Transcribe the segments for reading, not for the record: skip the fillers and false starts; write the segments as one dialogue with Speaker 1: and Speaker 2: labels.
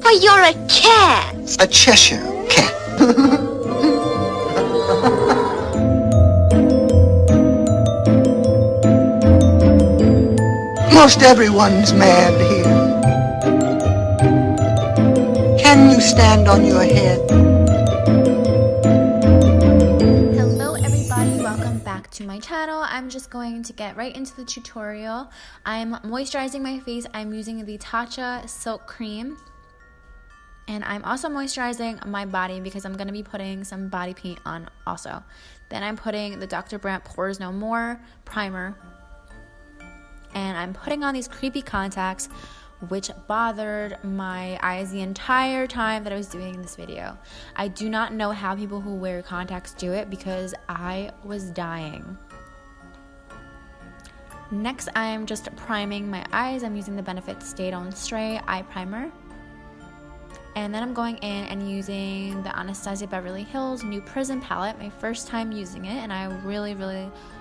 Speaker 1: But you're a cat.
Speaker 2: A Cheshire cat. Most everyone's mad here. Can you stand on your head?
Speaker 3: Hello everybody, welcome back to my channel. I'm just going to get right into the tutorial. I'm moisturizing my face. I'm using the Tatcha Silk Cream. And I'm also moisturizing my body because I'm going to be putting some body paint on also. Then I'm putting the Dr. Brandt Pores No More primer. And I'm putting on these creepy contacts which bothered my eyes the entire time that I was doing this video. I do not know how people who wear contacts do it because I was dying. Next, I'm just priming my eyes. I'm using the Benefit Stay Don't Stray eye primer. And then I'm going in and using the Anastasia Beverly Hills New Prism palette, my first time using it, and I really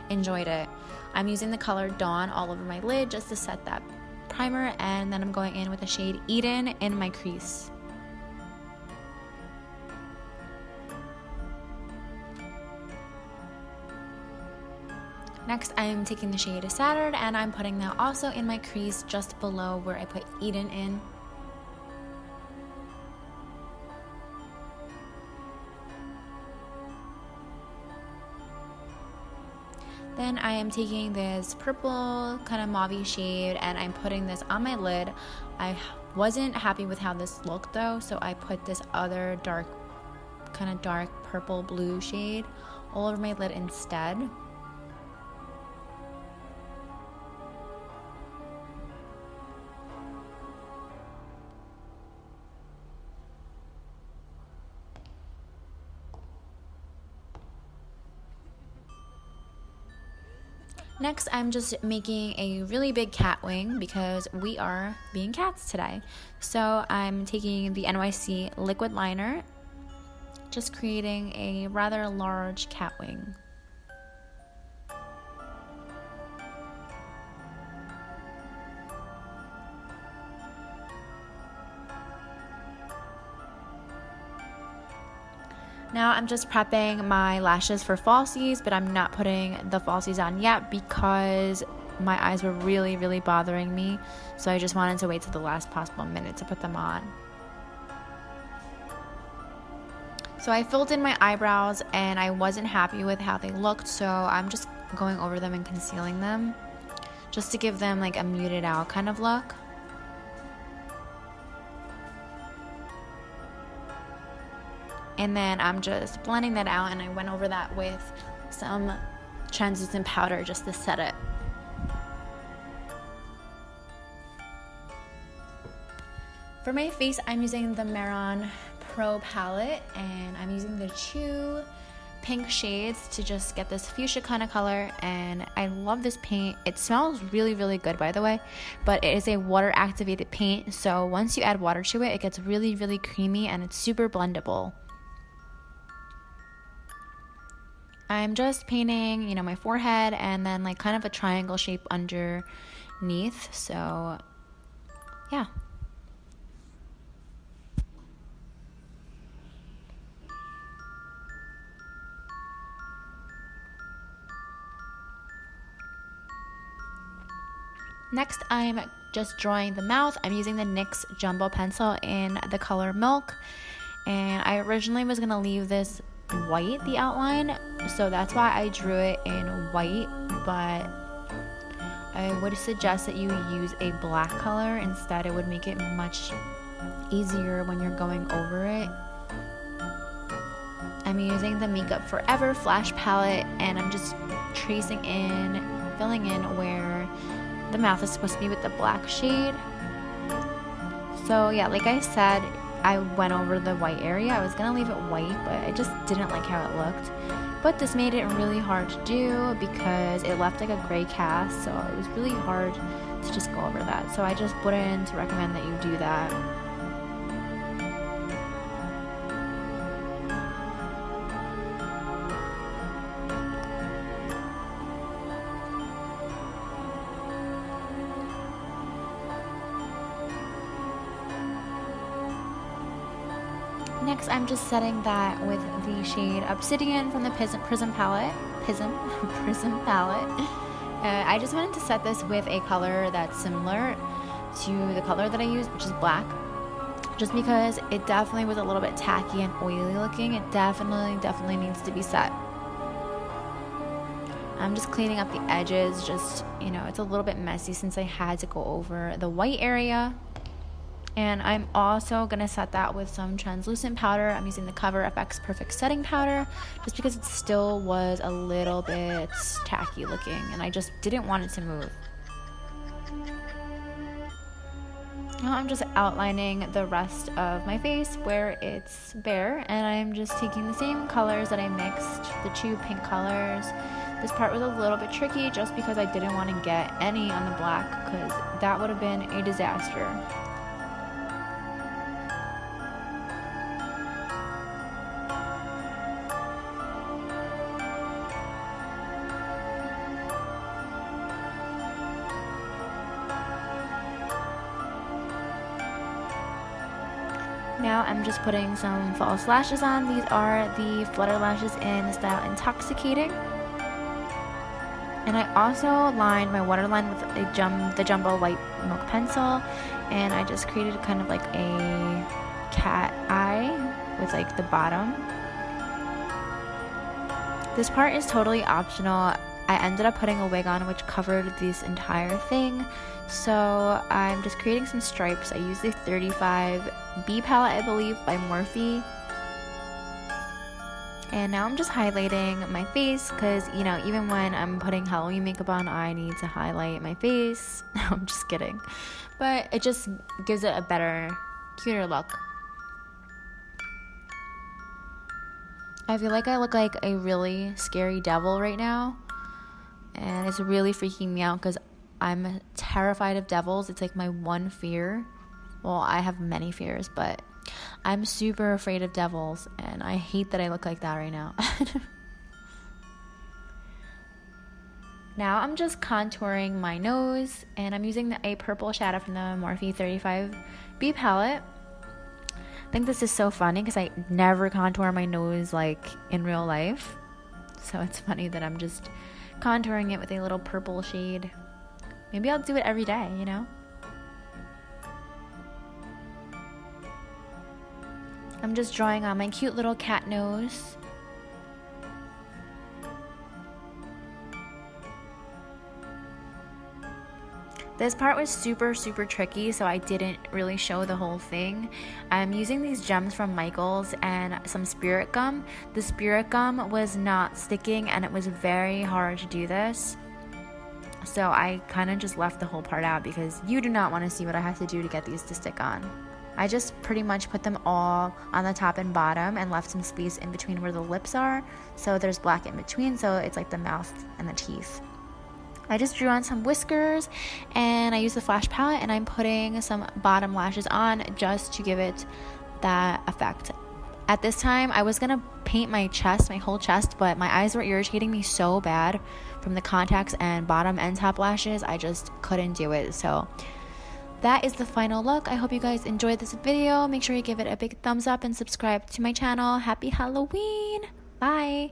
Speaker 3: enjoyed it. I'm using the color Dawn all over my lid just to set that primer, and then I'm going in with the shade Eden in my crease. Next, I'm taking the shade Saturn and I'm putting that also in my crease just below where I put Eden in. Then I am taking this purple kind of mauve shade and I'm putting this on my lid. I wasn't happy with how this looked though, so I put this other dark purple blue shade all over my lid instead. Next, I'm just making a really big cat wing because we are being cats today. So I'm taking the NYC liquid liner, just creating a rather large cat wing. Now I'm just prepping my lashes for falsies, but I'm not putting the falsies on yet because my eyes were really bothering me. So I just wanted to wait till the last possible minute to put them on. So I filled in my eyebrows and I wasn't happy with how they looked, so I'm just going over them and concealing them just to give them like a muted out kind of look. And then I'm just blending that out, and I went over that with some translucent powder just to set it. For my face, I'm using the Maron Pro palette, and I'm using the two pink shades to just get this fuchsia kind of color, and I love this paint. It smells really good, by the way, but it is a water activated paint, so once you add water to it, it gets really creamy and it's super blendable. I'm just painting, my forehead and then like kind of a triangle shape underneath. So, yeah. Next, I'm just drawing the mouth. I'm using the NYX Jumbo Pencil in the color Milk. And I originally was going to leave this white, the outline, so that's why I drew it in white, but I would suggest that you use a black color instead. It would make it much easier when you're going over it. I'm using the Makeup Forever Flash palette and I'm just tracing in, filling in where the mouth is supposed to be with the black shade. So yeah, like I said, I went over the white area. I was gonna leave it white, but I just didn't like how it looked. But this made it really hard to do because it left like a gray cast, so it was really hard to just go over that. So I just wouldn't recommend that you do that. Next, I'm just setting that with the shade Obsidian from the Prism palette. Prism palette. I just wanted to set this with a color that's similar to the color that I used, which is black. Just because it definitely was a little bit tacky and oily looking. It definitely needs to be set. I'm just cleaning up the edges, just, you know, it's a little bit messy since I had to go over the white area. And I'm also going to set that with some translucent powder. I'm using the Cover FX Perfect Setting Powder just because it still was a little bit tacky looking and I just didn't want it to move. Now I'm just outlining the rest of my face where it's bare, and I'm just taking the same colors that I mixed, the two pink colors. This part was a little bit tricky just because I didn't want to get any on the black because that would have been a disaster. Now I'm just putting some false lashes on. These are the Flutter lashes in the style Intoxicating. And I also lined my waterline with the Jumbo White Milk Pencil. And I just created kind of like a cat eye with like the bottom. This part is totally optional. I ended up putting a wig on which covered this entire thing. So I'm just creating some stripes. I used the 35B palette, I believe, by Morphe. And now I'm just highlighting my face because, you know, even when I'm putting Halloween makeup on, I need to highlight my face. No, I'm just kidding. But it just gives it a better, cuter look. I feel like I look like a really scary devil right now. And it's really freaking me out because I'm terrified of devils. It's like my one fear. Well, I have many fears, but I'm super afraid of devils, and I hate that I look like that right now. Now I'm just contouring my nose, and I'm using a purple shadow from the Morphe 35B palette. I think this is so funny because I never contour my nose like in real life. So it's funny that I'm just contouring it with a little purple shade. Maybe I'll do it every day, you know? I'm just drawing on my cute little cat nose. This part was super tricky, so I didn't really show the whole thing. I'm using these gems from Michaels and some spirit gum. The spirit gum was not sticking and it was very hard to do this. So I kind of just left the whole part out because you do not want to see what I have to do to get these to stick on. I just pretty much put them all on the top and bottom and left some space in between where the lips are. So there's black in between, so it's like the mouth and the teeth. I just drew on some whiskers and I used the Flash palette and I'm putting some bottom lashes on just to give it that effect. At this time, I was gonna paint my chest, my whole chest, but my eyes were irritating me so bad from the contacts and bottom and top lashes. I just couldn't do it. So that is the final look. I hope you guys enjoyed this video. Make sure you give it a big thumbs up and subscribe to my channel. Happy Halloween! Bye!